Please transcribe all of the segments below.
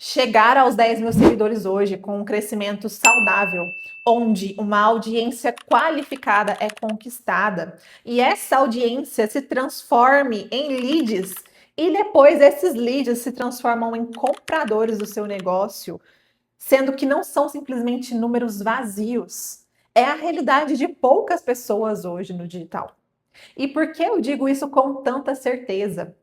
Chegar aos 10 mil seguidores hoje com um crescimento saudável, onde uma audiência qualificada é conquistada e essa audiência se transforme em leads e depois esses leads se transformam em compradores do seu negócio, sendo que não são simplesmente números vazios. É a realidade de poucas pessoas hoje no digital. E por que eu digo isso com tanta certeza?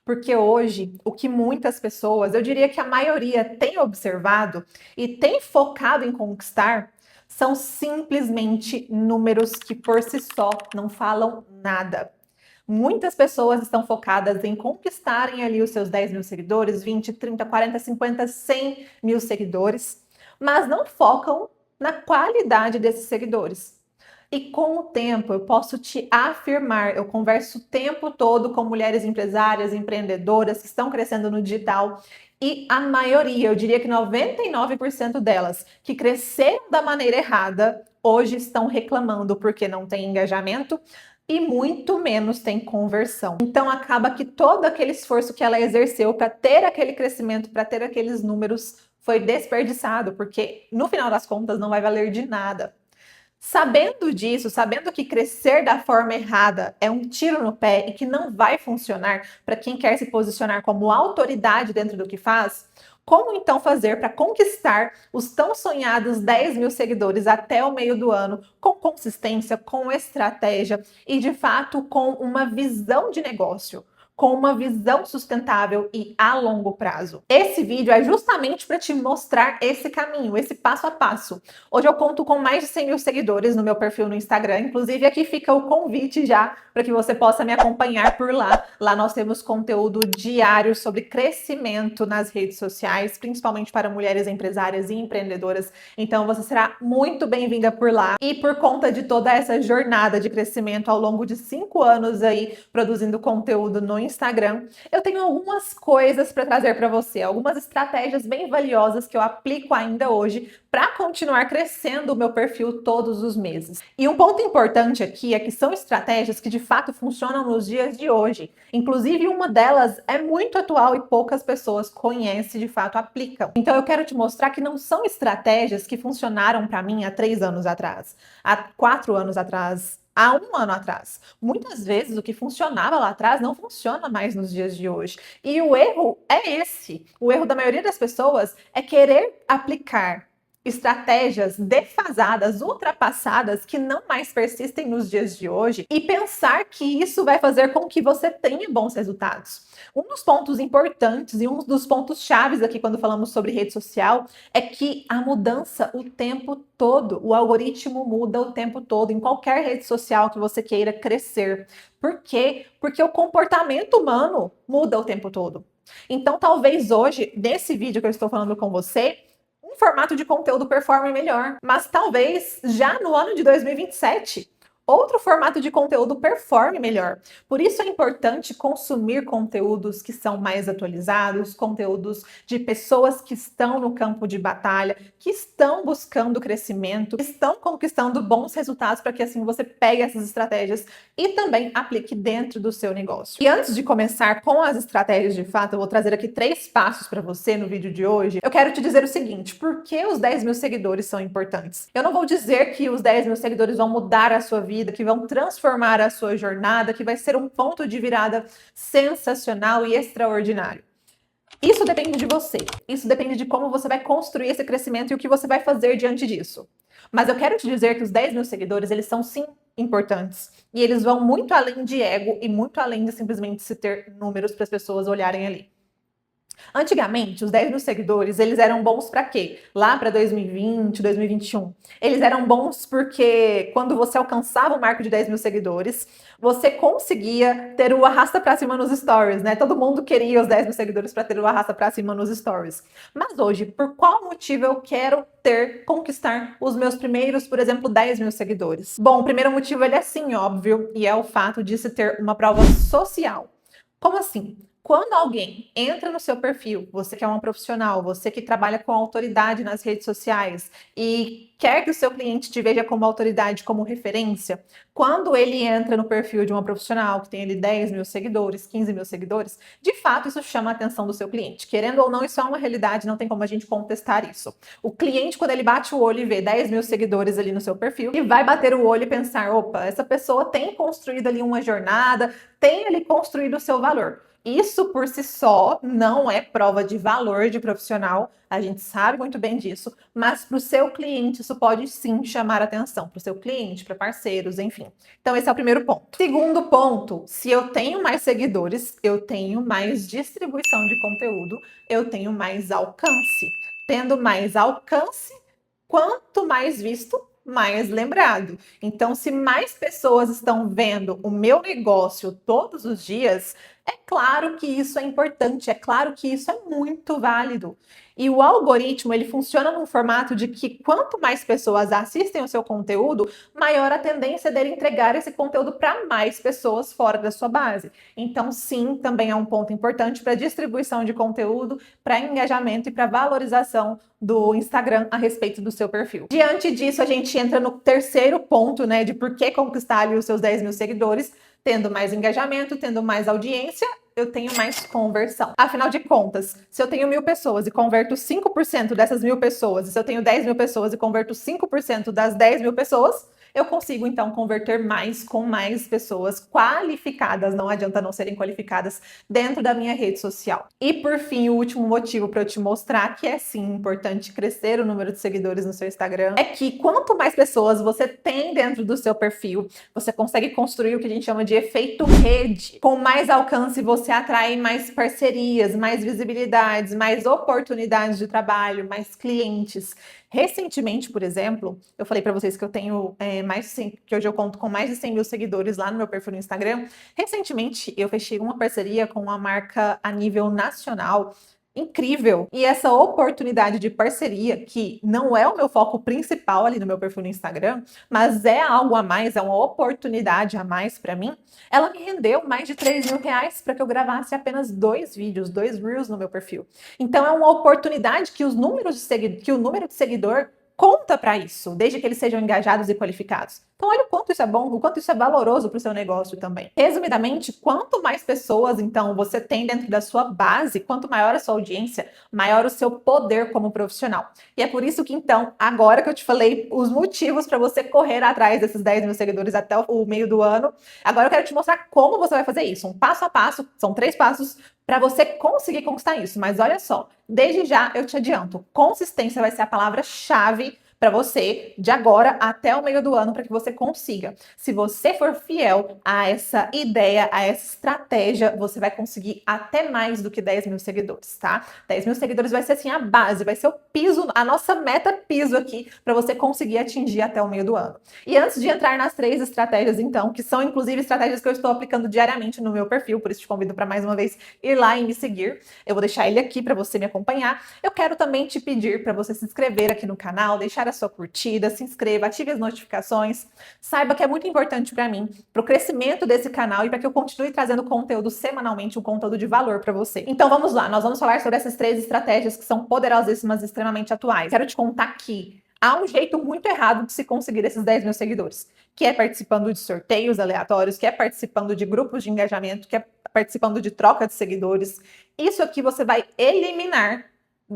Porque hoje, o que muitas pessoas, eu diria que a maioria tem observado e tem focado em conquistar, são simplesmente números que por si só não falam nada. Muitas pessoas estão focadas em conquistarem ali os seus 10 mil seguidores, 20, 30, 40, 50, 100 mil seguidores, mas não focam na qualidade desses seguidores. E com o tempo, eu posso te afirmar, eu converso o tempo todo com mulheres empresárias, empreendedoras que estão crescendo no digital e a maioria, eu diria que 99% delas, que cresceram da maneira errada, hoje estão reclamando porque não tem engajamento e muito menos tem conversão. Então acaba que todo aquele esforço que ela exerceu para ter aquele crescimento, para ter aqueles números, foi desperdiçado, porque no final das contas não vai valer de nada. Sabendo disso, sabendo que crescer da forma errada é um tiro no pé e que não vai funcionar para quem quer se posicionar como autoridade dentro do que faz, como então fazer para conquistar os tão sonhados 10 mil seguidores até o meio do ano, com consistência, com estratégia e de fato com uma visão de negócio? Com uma visão sustentável e a longo prazo. Esse vídeo é justamente para te mostrar esse caminho, esse passo a passo. Hoje eu conto com mais de 100 mil seguidores no meu perfil no Instagram, inclusive aqui fica o convite já para que você possa me acompanhar por lá. Lá nós temos conteúdo diário sobre crescimento nas redes sociais, principalmente para mulheres empresárias e empreendedoras. Então você será muito bem-vinda por lá. E por conta de toda essa jornada de crescimento ao longo de 5 anos aí produzindo conteúdo no Instagram, eu tenho algumas coisas para trazer para você, algumas estratégias bem valiosas que eu aplico ainda hoje para continuar crescendo o meu perfil todos os meses. E um ponto importante aqui é que são estratégias que de fato funcionam nos dias de hoje. Inclusive, uma delas é muito atual e poucas pessoas conhecem e de fato aplicam. Então eu quero te mostrar que não são estratégias que funcionaram para mim há 3 anos atrás, há 4 anos atrás, há 1 ano atrás. Muitas vezes o que funcionava lá atrás não funciona mais nos dias de hoje. E o erro é esse. O erro da maioria das pessoas é querer aplicar estratégias defasadas, ultrapassadas, que não mais persistem nos dias de hoje e pensar que isso vai fazer com que você tenha bons resultados. Um dos pontos importantes e um dos pontos chaves aqui quando falamos sobre rede social é que a mudança o tempo todo, o algoritmo muda o tempo todo em qualquer rede social que você queira crescer. Por quê? Porque o comportamento humano muda o tempo todo. Então, talvez hoje, nesse vídeo que eu estou falando com você, um formato de conteúdo performe melhor, mas talvez já no ano de 2027 outro formato de conteúdo performe melhor. Por isso é importante consumir conteúdos que são mais atualizados, conteúdos de pessoas que estão no campo de batalha, que estão buscando crescimento, estão conquistando bons resultados para que assim você pegue essas estratégias e também aplique dentro do seu negócio. E antes de começar com as estratégias de fato, eu vou trazer aqui 3 passos para você no vídeo de hoje. Eu quero te dizer o seguinte: por que os 10 mil seguidores são importantes? Eu não vou dizer que os 10 mil seguidores vão mudar a sua vida, que vão transformar a sua jornada, que vai ser um ponto de virada sensacional e extraordinário. Isso depende de você. Isso depende de como você vai construir esse crescimento e o que você vai fazer diante disso. Mas eu quero te dizer que os 10 mil seguidores, eles são sim importantes. E eles vão muito além de ego e muito além de simplesmente se ter números para as pessoas olharem ali. Antigamente, os 10 mil seguidores, eles eram bons para quê? Lá para 2020, 2021. Eles eram bons porque quando você alcançava o marco de 10 mil seguidores, você conseguia ter o arrasta para cima nos stories, né? Todo mundo queria os 10 mil seguidores para ter o arrasta para cima nos stories. Mas hoje, por qual motivo eu quero conquistar os meus primeiros, por exemplo, 10 mil seguidores? Bom, o primeiro motivo ele é sim óbvio, e é o fato de se ter uma prova social. Como assim? Quando alguém entra no seu perfil, você que é uma profissional, você que trabalha com autoridade nas redes sociais e quer que o seu cliente te veja como autoridade, como referência, quando ele entra no perfil de uma profissional que tem ali 10 mil seguidores, 15 mil seguidores, de fato isso chama a atenção do seu cliente. Querendo ou não, isso é uma realidade, não tem como a gente contestar isso. O cliente, quando ele bate o olho e vê 10 mil seguidores ali no seu perfil, ele vai bater o olho e pensar, opa, essa pessoa tem construído ali uma jornada, tem ali construído o seu valor. Isso por si só não é prova de valor de profissional, a gente sabe muito bem disso, mas para o seu cliente isso pode sim chamar atenção, para o seu cliente, para parceiros, enfim. Então esse é o primeiro ponto. Segundo ponto, se eu tenho mais seguidores, eu tenho mais distribuição de conteúdo, eu tenho mais alcance. Tendo mais alcance, quanto mais visto, mais lembrado. Então, se mais pessoas estão vendo o meu negócio todos os dias, é claro que isso é importante, é claro que isso é muito válido. E o algoritmo, ele funciona num formato de que quanto mais pessoas assistem o seu conteúdo, maior a tendência dele entregar esse conteúdo para mais pessoas fora da sua base. Então, sim, também é um ponto importante para distribuição de conteúdo, para engajamento e para valorização do Instagram a respeito do seu perfil. Diante disso, a gente entra no terceiro ponto, né, de por que conquistar ali os seus 10 mil seguidores. Tendo mais engajamento, tendo mais audiência, eu tenho mais conversão. Afinal de contas, se eu tenho 1000 pessoas e converto 5% dessas 1000 pessoas, e se eu tenho 10 mil pessoas e converto 5% das 10 mil pessoas, eu consigo então converter mais com mais pessoas qualificadas, não adianta não serem qualificadas, dentro da minha rede social. E por fim, o último motivo para eu te mostrar que é sim importante crescer o número de seguidores no seu Instagram é que quanto mais pessoas você tem dentro do seu perfil, você consegue construir o que a gente chama de efeito rede. Com mais alcance, você atrai mais parcerias, mais visibilidades, mais oportunidades de trabalho, mais clientes. Recentemente, por exemplo, eu falei para vocês que eu tenho que hoje eu conto com mais de 100 mil seguidores lá no meu perfil no Instagram. Recentemente, eu fechei uma parceria com uma marca a nível nacional. Incrível! E essa oportunidade de parceria, que não é o meu foco principal ali no meu perfil no Instagram, mas é algo a mais, é uma oportunidade a mais para mim, ela me rendeu mais de 3 mil reais para que eu gravasse apenas 2 vídeos, 2 Reels no meu perfil. Então é uma oportunidade que o número de seguidor conta para isso, desde que eles sejam engajados e qualificados. Então, olha o quanto isso é bom, o quanto isso é valoroso para o seu negócio também. Resumidamente, quanto mais pessoas, então, você tem dentro da sua base, quanto maior a sua audiência, maior o seu poder como profissional. E é por isso que, então, agora que eu te falei os motivos para você correr atrás desses 10 mil seguidores até o meio do ano, agora eu quero te mostrar como você vai fazer isso. Um passo a passo, são 3 passos para você conseguir conquistar isso. Mas olha só, desde já eu te adianto, consistência vai ser a palavra-chave para você de agora até o meio do ano para que você consiga. Se você for fiel a essa ideia, a essa estratégia, você vai conseguir até mais do que 10 mil seguidores, tá? 10 mil seguidores vai ser assim a base, vai ser o piso, a nossa meta piso aqui para você conseguir atingir até o meio do ano. E antes de entrar nas 3 estratégias, então, que são inclusive estratégias que eu estou aplicando diariamente no meu perfil, por isso te convido para mais uma vez ir lá e me seguir. Eu vou deixar ele aqui para você me acompanhar. Eu quero também te pedir para você se inscrever aqui no canal, deixar a sua curtida, se inscreva, ative as notificações. Saiba que é muito importante para mim, para o crescimento desse canal e para que eu continue trazendo conteúdo semanalmente, um conteúdo de valor para você. Então vamos lá, nós vamos falar sobre essas 3 estratégias que são poderosíssimas, extremamente atuais. Quero te contar que há um jeito muito errado de se conseguir esses 10 mil seguidores, que é participando de sorteios aleatórios, que é participando de grupos de engajamento, que é participando de troca de seguidores. Isso aqui você vai eliminar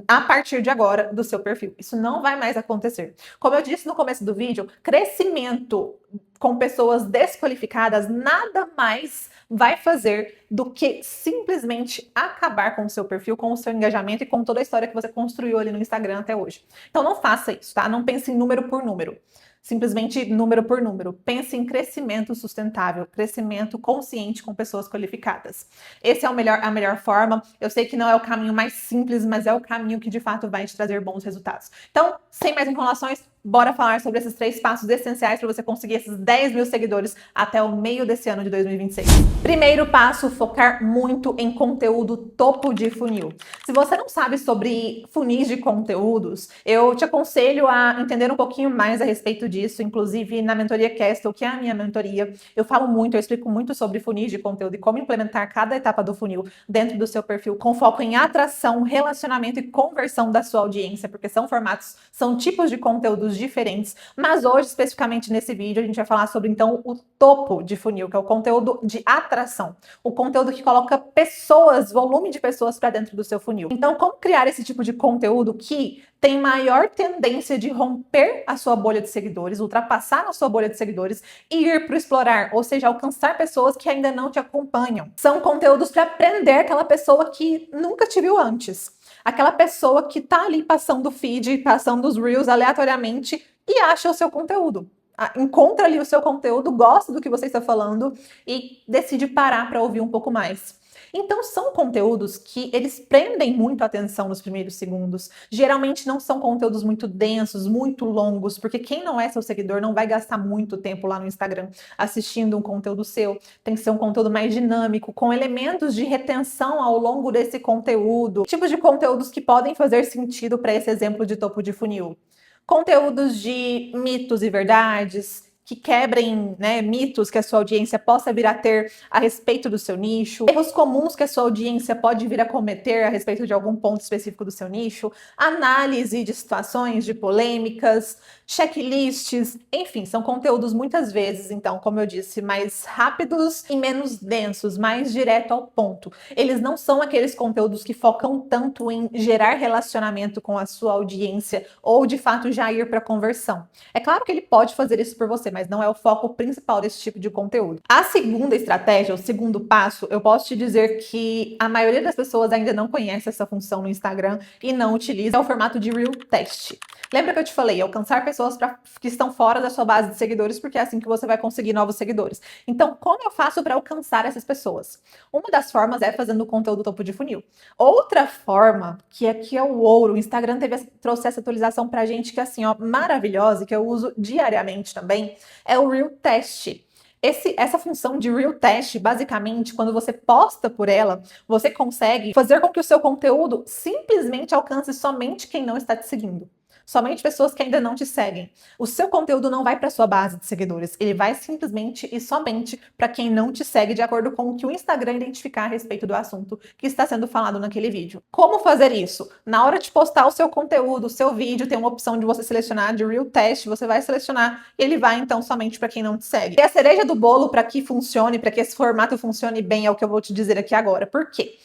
a partir de agora do seu perfil. Isso não vai mais acontecer. Como eu disse no começo do vídeo, crescimento com pessoas desqualificadas nada mais vai fazer do que simplesmente acabar com o seu perfil, com o seu engajamento e com toda a história que você construiu ali no Instagram até hoje. Então não faça isso, tá? Não pense em número por número. Simplesmente número por número. Pense em crescimento sustentável, crescimento consciente com pessoas qualificadas. Esse é a melhor forma. Eu sei que não é o caminho mais simples, mas é o caminho que de fato vai te trazer bons resultados. Então, sem mais enrolações, Bora falar sobre esses 3 passos essenciais para você conseguir esses 10 mil seguidores até o meio desse ano de 2026. Primeiro passo, focar muito em conteúdo topo de funil. Se você não sabe sobre funis de conteúdos, eu te aconselho a entender um pouquinho mais a respeito disso. Inclusive, na mentoria Castle, que é a minha mentoria, eu falo muito, eu explico muito sobre funis de conteúdo e como implementar cada etapa do funil dentro do seu perfil, com foco em atração, relacionamento e conversão da sua audiência, porque são formatos, são tipos de conteúdos diferentes. Mas hoje, especificamente nesse vídeo, a gente vai falar sobre, então, o topo de funil, que é o conteúdo de atração, o conteúdo que coloca pessoas, volume de pessoas para dentro do seu funil. Então, como criar esse tipo de conteúdo que tem maior tendência de romper a sua bolha de seguidores, ultrapassar a sua bolha de seguidores e ir para o explorar, ou seja, alcançar pessoas que ainda não te acompanham. São conteúdos para prender aquela pessoa que nunca te viu antes. Aquela pessoa que tá ali passando o feed, passando os reels aleatoriamente e acha o seu conteúdo. Encontra ali o seu conteúdo, gosta do que você está falando e decide parar para ouvir um pouco mais. Então, são conteúdos que eles prendem muito a atenção nos primeiros segundos. Geralmente não são conteúdos muito densos, muito longos, porque quem não é seu seguidor não vai gastar muito tempo lá no Instagram assistindo um conteúdo seu. Tem que ser um conteúdo mais dinâmico, com elementos de retenção ao longo desse conteúdo. Tipos de conteúdos que podem fazer sentido para esse exemplo de topo de funil. Conteúdos de mitos e verdades, que quebrem, né, mitos que a sua audiência possa vir a ter a respeito do seu nicho, erros comuns que a sua audiência pode vir a cometer a respeito de algum ponto específico do seu nicho, análise de situações, de polêmicas, checklists, enfim, são conteúdos muitas vezes, então, como eu disse, mais rápidos e menos densos, mais direto ao ponto. Eles não são aqueles conteúdos que focam tanto em gerar relacionamento com a sua audiência ou, de fato, já ir para conversão. É claro que ele pode fazer isso por você, mas não é o foco principal desse tipo de conteúdo. A segunda estratégia, o segundo passo, eu posso te dizer que a maioria das pessoas ainda não conhece essa função no Instagram e não utiliza, é o formato de Reel Test. Lembra que eu te falei, alcançar pessoas que estão fora da sua base de seguidores, porque é assim que você vai conseguir novos seguidores. Então, como eu faço para alcançar essas pessoas? Uma das formas é fazendo conteúdo topo de funil. Outra forma, que aqui é o ouro, o Instagram trouxe essa atualização pra gente que é assim, ó, maravilhosa, e que eu uso diariamente também, é o Reel Test. Essa função de Reel Test, basicamente, quando você posta por ela, você consegue fazer com que o seu conteúdo simplesmente alcance somente quem não está te seguindo. Somente pessoas que ainda não te seguem. O seu conteúdo não vai para sua base de seguidores, ele vai simplesmente e somente para quem não te segue, de acordo com o que o Instagram identificar a respeito do assunto que está sendo falado naquele vídeo. Como fazer isso? Na hora de postar o seu conteúdo, o seu vídeo, tem uma opção de você selecionar de Reel Test, você vai selecionar e ele vai então somente para quem não te segue. E a cereja do bolo para que funcione, para que esse formato funcione bem, é o que eu vou te dizer aqui agora. Por quê?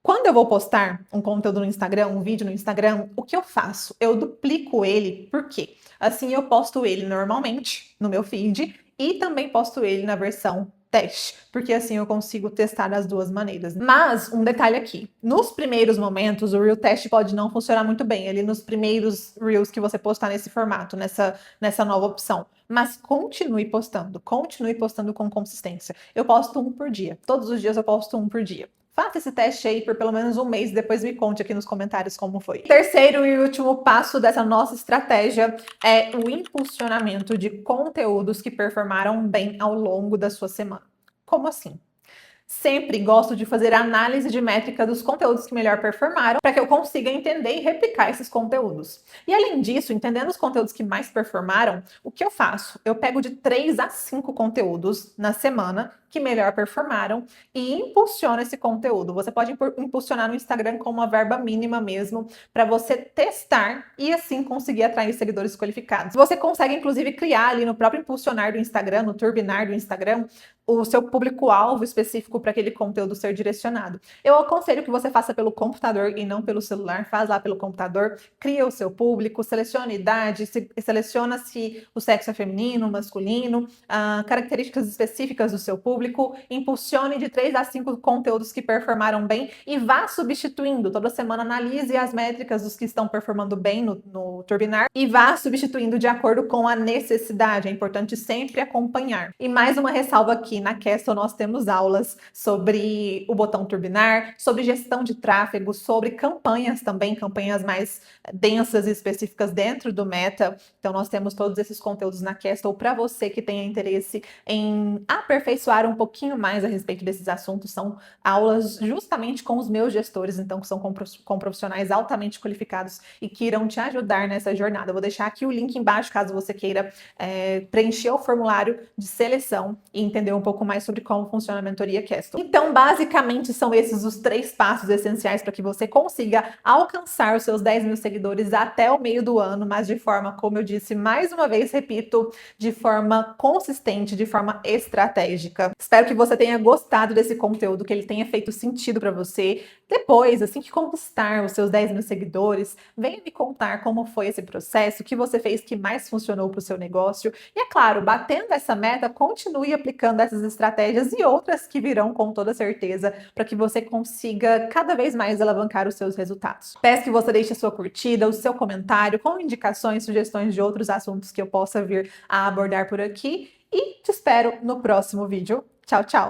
Quando eu vou postar um conteúdo no Instagram, um vídeo no Instagram, o que eu faço? Eu duplico ele, por quê? Assim eu posto ele normalmente no meu feed e também posto ele na versão teste, porque assim eu consigo testar das duas maneiras. Mas um detalhe aqui, nos primeiros momentos o Reel Test pode não funcionar muito bem, ali nos primeiros Reels que você postar nesse formato, nessa nova opção. Mas continue postando com consistência. Eu posto um por dia, todos os dias eu posto um por dia. Faça esse teste aí por pelo menos um mês e depois me conte aqui nos comentários como foi. Terceiro e último passo dessa nossa estratégia é o impulsionamento de conteúdos que performaram bem ao longo da sua semana. Como assim? Sempre gosto de fazer análise de métrica dos conteúdos que melhor performaram para que eu consiga entender e replicar esses conteúdos. E além disso, entendendo os conteúdos que mais performaram, o que eu faço? Eu pego de 3 a 5 conteúdos na semana que melhor performaram e impulsiona esse conteúdo. Você pode impulsionar no Instagram com uma verba mínima mesmo, para você testar e assim conseguir atrair seguidores qualificados. Você consegue inclusive criar ali no próprio impulsionar do Instagram, no turbinar do Instagram, o seu público-alvo específico para aquele conteúdo ser direcionado. Eu aconselho que você faça pelo computador e não pelo celular. Faz lá pelo computador, cria o seu público, seleciona a idade, seleciona se o sexo é feminino, masculino, características específicas do seu público, público, impulsione de 3 a 5 conteúdos que performaram bem e vá substituindo. Toda semana analise as métricas dos que estão performando bem no Turbinar e vá substituindo de acordo com a necessidade. É importante sempre acompanhar. E mais uma ressalva aqui, na Castle nós temos aulas sobre o botão Turbinar, sobre gestão de tráfego, sobre campanhas também, campanhas mais densas e específicas dentro do Meta. Então nós temos todos esses conteúdos na Castle para você que tenha interesse em aperfeiçoar um pouquinho mais a respeito desses assuntos. São aulas justamente com os meus gestores, então que são com profissionais altamente qualificados e que irão te ajudar nessa jornada. Eu vou deixar aqui o link embaixo caso você queira preencher o formulário de seleção e entender um pouco mais sobre como funciona a mentoria Castle. Então, basicamente, são esses os 3 passos essenciais para que você consiga alcançar os seus 10 mil seguidores até o meio do ano, mas de forma, como eu disse, mais uma vez, repito, de forma consistente, de forma estratégica. Espero que você tenha gostado desse conteúdo, que ele tenha feito sentido para você. Depois, assim que conquistar os seus 10 mil seguidores, venha me contar como foi esse processo, o que você fez que mais funcionou para o seu negócio. E é claro, batendo essa meta, continue aplicando essas estratégias e outras que virão com toda certeza para que você consiga cada vez mais alavancar os seus resultados. Peço que você deixe a sua curtida, o seu comentário com indicações, sugestões de outros assuntos que eu possa vir a abordar por aqui e te espero no próximo vídeo. Tchau, tchau!